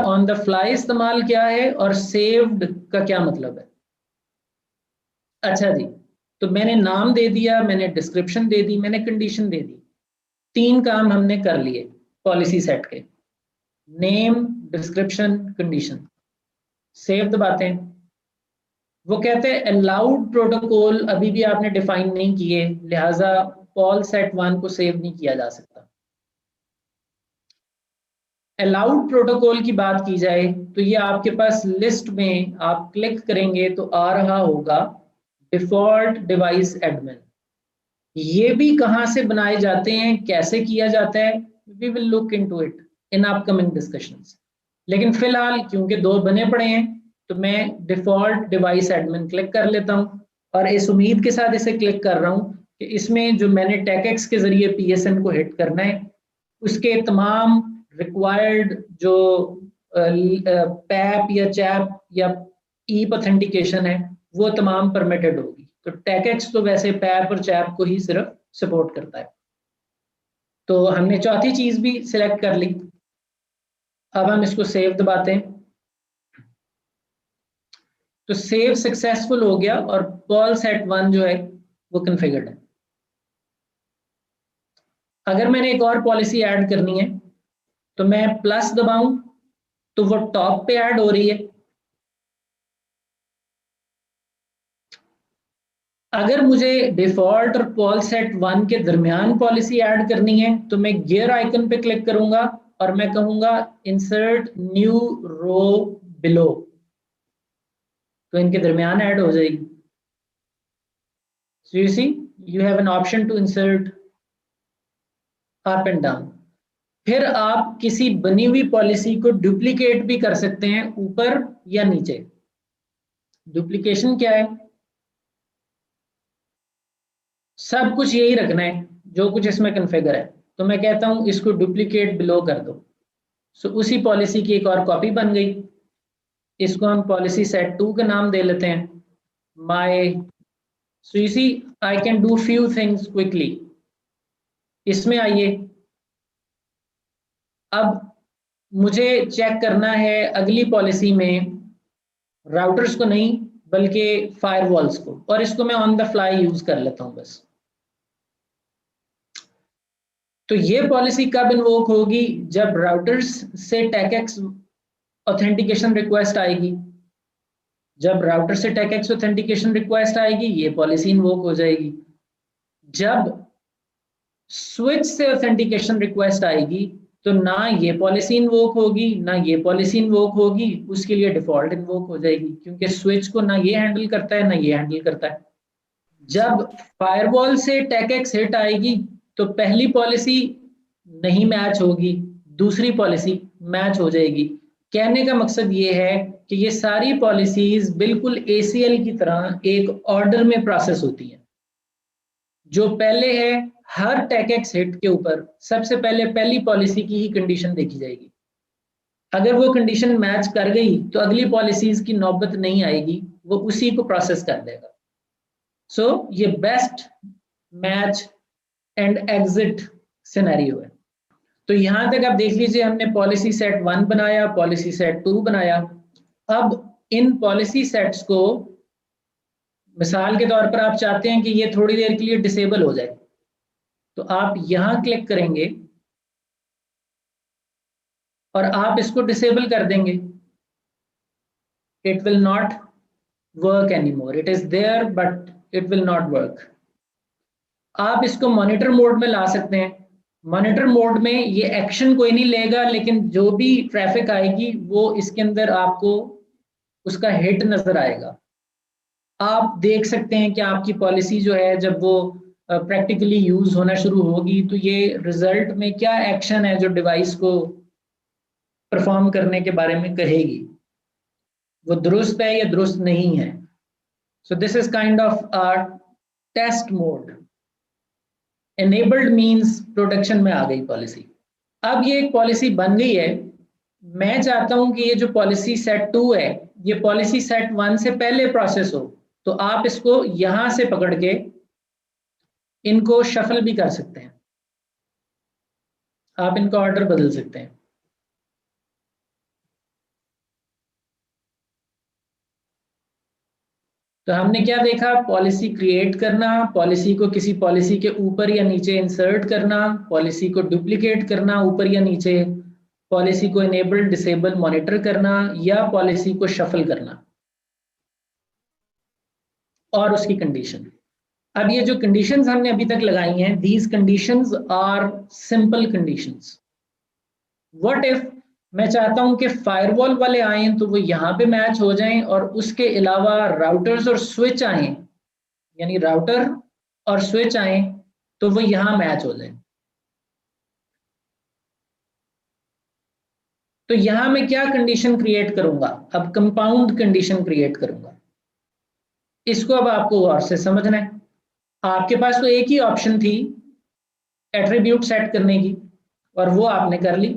On the fly इस्तेमाल क्या है और सेव्ड का क्या मतलब है? अच्छा जी, तो मैंने नाम दे दिया, मैंने डिस्क्रिप्शन दे दी, मैंने कंडीशन दे दी, 3 काम हमने कर लिए पॉलिसी सेट के, नेम, डिस्क्रिप्शन, कंडीशन। सेव दबाते हैं, वो कहते हैं अलाउड प्रोटोकॉल अभी भी आपने डिफाइन नहीं किए, लिहाजा पॉल सेट 1 को सेव नहीं किया जा सकता। अलाउड प्रोटोकॉल की बात की जाए तो ये आपके पास लिस्ट में आप क्लिक करेंगे तो आ रहा होगा डिफॉल्ट डिवाइस एडमिन। ये भी कहां से बनाए जाते हैं, कैसे किया जाता है, we will look into it in upcoming discussions. लेकिन फिलहाल क्योंकि 2 बने पड़े हैं तो मैं डिफॉल्ट डिवाइस एडमिन क्लिक कर लेता हूं और इस उम्मीद के साथ इसे क्लिक कर रहा हूं कि इसमें जो मैंने टैकेक्स के जरिए पीएसएन को हिट करना है उसके तमाम रिक्वायर्ड जो पैप या चैप या ईप ऑथेंटिकेशन है वो तमाम परमिटेड होगी। तो टैकेक्स तो वैसे पैप और चैप को ही सिर्फ सपोर्ट करता है। तो हमने चौथी चीज भी सिलेक्ट कर ली। अब हम इसको सेव दबाते हैं तो सेव सक्सेसफुल हो गया और पॉल सेट 1 जो है वो कॉन्फ़िगर्ड है। अगर मैंने एक और पॉलिसी ऐड करनी है तो मैं प्लस दबाऊं तो वो टॉप पे ऐड हो रही है। अगर मुझे डिफॉल्ट और पॉल सेट 1 के दरमियान पॉलिसी ऐड करनी है तो मैं गियर आइकन पे क्लिक करूंगा और मैं कहूंगा इंसर्ट न्यू रो बिलो, तो इनके दरमियान ऐड हो जाएगी। So you see, you have an option to insert up and down. फिर आप किसी बनी हुई पॉलिसी को डुप्लीकेट भी कर सकते हैं ऊपर या नीचे। डुप्लीकेशन क्या है? सब कुछ यही रखना है जो कुछ इसमें कॉन्फ़िगर है। तो मैं कहता हूं इसको डुप्लीकेट बिलो कर दो। सो उसी पॉलिसी की एक और कॉपी बन गई। इसको हम पॉलिसी सेट 2 का नाम दे लेते हैं my. So you see I can do few things quickly. इसमें आइए, अब मुझे चेक करना है अगली पॉलिसी में राउटर्स को नहीं बल्कि फायरवॉल्स को, और इसको मैं ऑन द फ्लाई यूज कर लेता हूं बस। तो ये पॉलिसी कब इन्वोक होगी? जब राउटर्स से टैकेक्स ऑथेंटिकेशन रिक्वेस्ट आएगी। जब राउटर से टैकेक्स ऑथेंटिकेशन रिक्वेस्ट आएगी ये पॉलिसी इन्वोक हो जाएगी। जब स्विच से ऑथेंटिकेशन रिक्वेस्ट आएगी तो ना ये पॉलिसी इन्वोक होगी ना ये पॉलिसी इन्वोक होगी, उसके लिए डिफॉल्ट इन्वोक हो जाएगी क्योंकि स्विच को ना ये हैंडल करता है ना ये हैंडल करता है। जब फायरवॉल से टैकेक्स हिट आएगी तो पहली पॉलिसी नहीं मैच होगी, दूसरी पॉलिसी मैच हो जाएगी। कहने का मकसद ये है कि ये सारी पॉलिसीज बिल्कुल ACL की तरह एक ऑर्डर में प्रोसेस होती हैं। जो पहले है हर टैकेक्स हिट के ऊपर सबसे पहले पहली पॉलिसी की ही कंडीशन देखी जाएगी। अगर वो कंडीशन मैच कर गई तो अगली पॉलिसीज की नौबत नहीं आएगी, वो उसी को प्रोसेस कर देगा। सो ये best match and exit scenario है। तो यहां तक आप देख लीजिए हमने पॉलिसी सेट 1 बनाया, पॉलिसी सेट 2 बनाया। अब इन पॉलिसी सेट्स को मिसाल के तौर पर आप चाहते हैं कि ये थोड़ी देर के लिए डिसेबल हो जाए तो आप यहां क्लिक करेंगे और आप इसको डिसेबल कर देंगे। It will not work anymore, it is there but it will not work. आप इसको मॉनिटर मोड में ला सकते हैं। मॉनिटर मोड में ये एक्शन कोई नहीं लेगा लेकिन जो भी ट्रैफिक आएगी वो इसके अंदर आपको उसका हिट नजर आएगा। आप देख सकते हैं कि आपकी पॉलिसी जो है जब वो प्रैक्टिकली यूज होना शुरू होगी तो ये रिजल्ट में क्या एक्शन है जो डिवाइस को परफॉर्म करने के बारे में कहेगी, वो दुरुस्त है या दुरुस्त नहीं है। So this is kind of a test mode. Enabled means production में आ गई पॉलिसी। अब ये एक पॉलिसी बन गई है। मैं चाहता हूं कि ये जो पॉलिसी सेट 2 है ये पॉलिसी सेट 1 से पहले प्रोसेस हो, तो आप इसको यहां से पकड़ के इनको शफल भी कर सकते हैं, आप इनका ऑर्डर बदल सकते हैं। तो हमने क्या देखा, पॉलिसी क्रिएट करना, पॉलिसी को किसी पॉलिसी के ऊपर या नीचे इंसर्ट करना, पॉलिसी को डुप्लीकेट करना ऊपर या नीचे, पॉलिसी को इनेबल डिसेबल मॉनिटर करना, या पॉलिसी को शफल करना, और उसकी कंडीशन। अब ये जो कंडीशंस हमने अभी तक लगाई हैं, these conditions are simple conditions. What if मैं चाहता हूं कि फायरवॉल वाले आए तो वो यहाँ पे मैच हो जाएं, और उसके अलावा राउटर्स और स्विच आए, यानी राउटर और स्विच आए तो वो यहाँ मैच हो जाए। तो यहां मैं क्या कंडीशन क्रिएट करूंगा, अब कंपाउंड कंडीशन क्रिएट करूंगा। इसको अब आपको और से समझना है। आपके पास तो एक ही ऑप्शन थी एट्रीब्यूट सेट करने की, और वो आपने कर ली।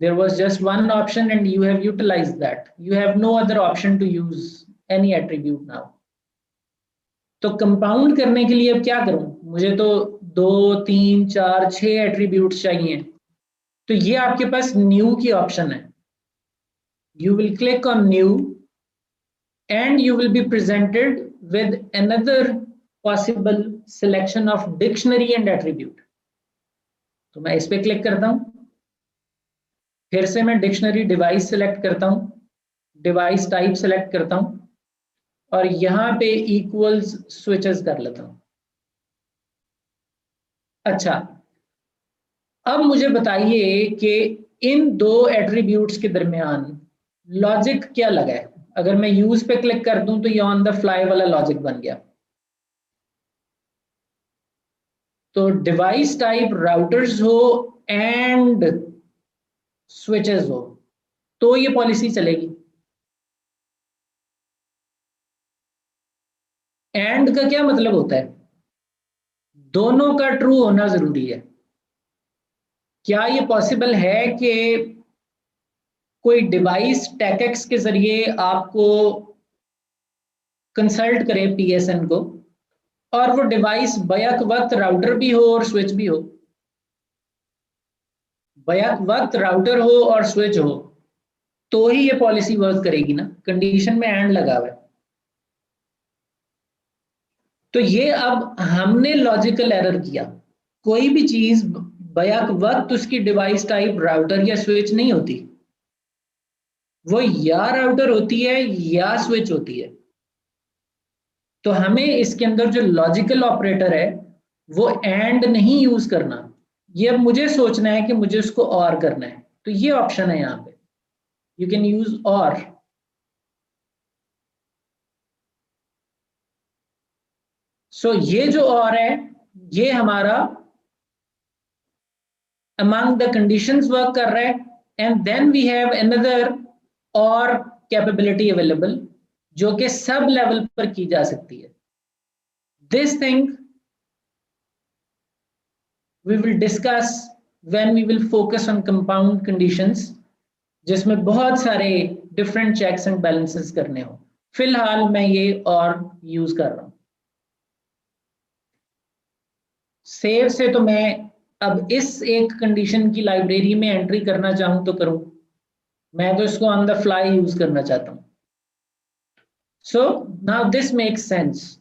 There was just one option and you have utilized that. You have no other option to use any attribute now. तो कंपाउंड करने के लिए अब क्या करूं, मुझे तो 2 3 4 6 एट्रीब्यूट्स चाहिए। तो ये आपके पास न्यू की ऑप्शन है। You will click on new and you will be presented with another possible selection of dictionary and attribute. तो मैं इस पे क्लिक करता हूं, फिर से मैं डिक्शनरी डिवाइस सेलेक्ट करता हूं, डिवाइस टाइप सेलेक्ट करता हूं, और यहां पे इक्वल्स स्विचेस कर लेता हूं। अच्छा, अब मुझे बताइए कि इन दो एट्रीब्यूट्स के दरमियान लॉजिक क्या लगा है। अगर मैं यूज पे क्लिक कर दूं तो ये ऑन द फ्लाई वाला लॉजिक बन गया। तो डिवाइस टाइप राउटर्स हो एंड स्विचेस हो तो ये पॉलिसी चलेगी। एंड का क्या मतलब होता है, दोनों का ट्रू होना जरूरी है। क्या ये पॉसिबल है कि कोई डिवाइस टैकेक्स के जरिए आपको कंसल्ट करे पीएसएन को, और वो डिवाइस बैक वक्त राउटर भी हो और स्विच भी हो, बैक वक्त राउटर हो और स्विच हो, तो ही ये पॉलिसी वर्क करेगी ना। कंडीशन में एंड लगा हुआ है। तो ये अब हमने लॉजिकल एरर किया। कोई भी चीज बैक वक्त उसकी डिवाइस टाइप राउटर या स्विच नहीं होती, वो या राउटर होती है या स्विच होती है। तो हमें इसके अंदर जो लॉजिकल ऑपरेटर है वो एंड नहीं यूज करना, ये अब मुझे सोचना है कि मुझे उसको और करना है। तो ये ऑप्शन है यहाँ पे, यू कैन यूज और। सो ये जो और है ये हमारा among the conditions work कर रहा है, and then we have another और capability available जो कि सब लेवल पर की जा सकती है। This thing we will discuss when we will focus on compound conditions, जिसमें बहुत सारे different checks and balances करने हो। फिलहाल मैं ये और यूज कर रहा हूं। सेव से तो मैं अब इस एक कंडीशन की लाइब्रेरी में एंट्री करना चाहूं तो करूं, मैं तो इसको ऑन द फ्लाई यूज करना चाहता हूं। So now this makes sense.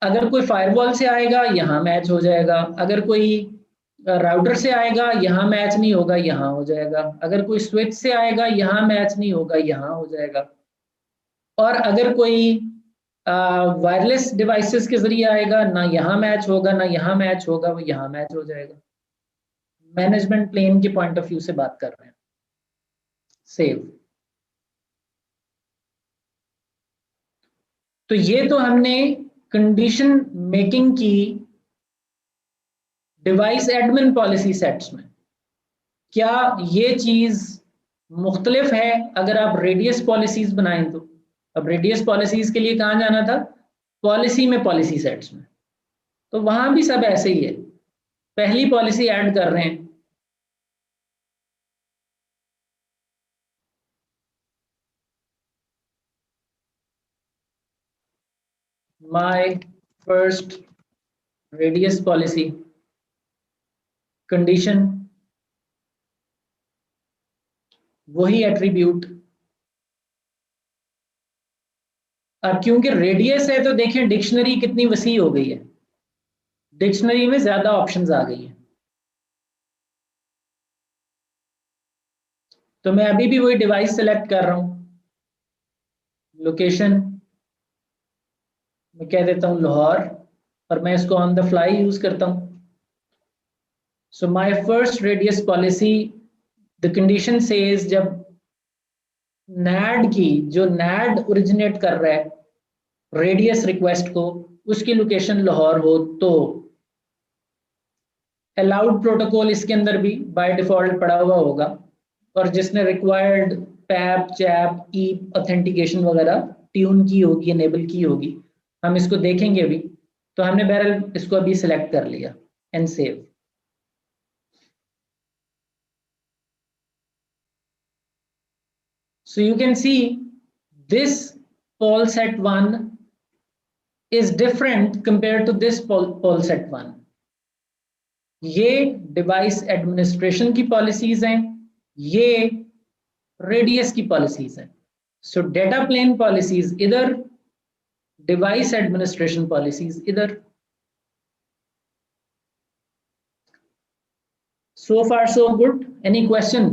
अगर कोई फायरवॉल से आएगा यहाँ मैच हो जाएगा, अगर कोई राउटर से आएगा यहाँ मैच नहीं होगा, यहाँ हो जाएगा, अगर कोई स्विच से आएगा यहाँ मैच नहीं होगा, यहाँ हो जाएगा, और अगर कोई वायरलेस डिवाइसेस के जरिए आएगा ना यहाँ मैच होगा ना यहाँ मैच होगा, वो यहाँ मैच हो जाएगा। मैनेजमेंट प्लेन के पॉइंट ऑफ व्यू से बात कर रहे हैं। सेव। तो ये तो हमने कंडीशन मेकिंग की डिवाइस एडमिन पॉलिसी सेट्स में। क्या ये चीज मुख्तलिफ है अगर आप रेडियस पॉलिसीज बनाएं तो? अब रेडियस पॉलिसीज के लिए कहाँ जाना था, पॉलिसी में, पॉलिसी सेट्स में। तो वहां भी सब ऐसे ही है, पहली पॉलिसी ऐड कर रहे हैं, my first radius policy condition, वही एट्रीब्यूट अब क्योंकि रेडियस है तो देखें डिक्शनरी कितनी वसी हो गई है, डिक्शनरी में ज्यादा ऑप्शंस आ गई हैं। तो मैं अभी भी वही डिवाइस सेलेक्ट कर रहा हूं, लोकेशन मैं कह देता हूं लाहौर, और मैं इसको ऑन द फ्लाई यूज करता हूं। So my first radius policy, the condition says जब नैड की, जो नैड ओरिजिनेट कर रहा है रेडियस रिक्वेस्ट को, उसकी लोकेशन लाहौर हो तो अलाउड प्रोटोकॉल इसके अंदर भी बाय डिफॉल्ट पड़ा हुआ होगा, और जिसने रिक्वायर्ड पैप चैप ई ऑथेंटिकेशन वगैरह ट्यून की होगी, एनेबल की होगी, हम इसको देखेंगे अभी। तो हमने बहरहाल इसको अभी सिलेक्ट कर लिया and save. So you can see this poll set 1 is different compared to this poll set 1. ये डिवाइस एडमिनिस्ट्रेशन की पॉलिसीज हैं, ये रेडियस की पॉलिसीज हैं। सो डेटा प्लेन पॉलिसीज इधर, डिवाइस एडमिनिस्ट्रेशन पॉलिसीज इधर। So far so good. Any question?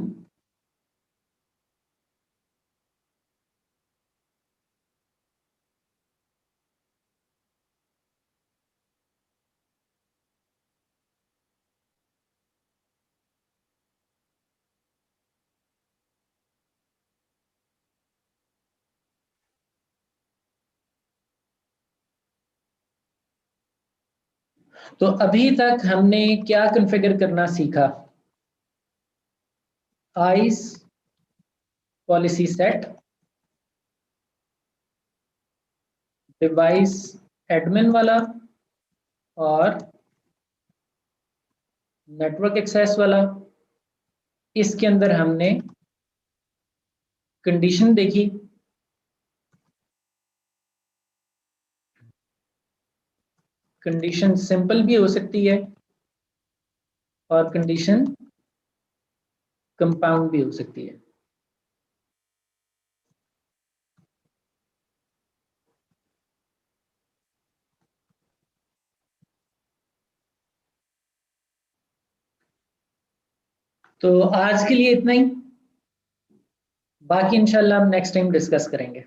तो अभी तक हमने क्या कॉन्फ़िगर करना सीखा? Ice policy set, device admin वाला और नेटवर्क एक्सेस वाला। इसके अंदर हमने कंडीशन देखी, कंडीशन सिंपल भी हो सकती है और कंडीशन कंपाउंड भी हो सकती है। तो आज के लिए इतना ही, बाकी इंशाल्लाह हम नेक्स्ट टाइम डिस्कस करेंगे।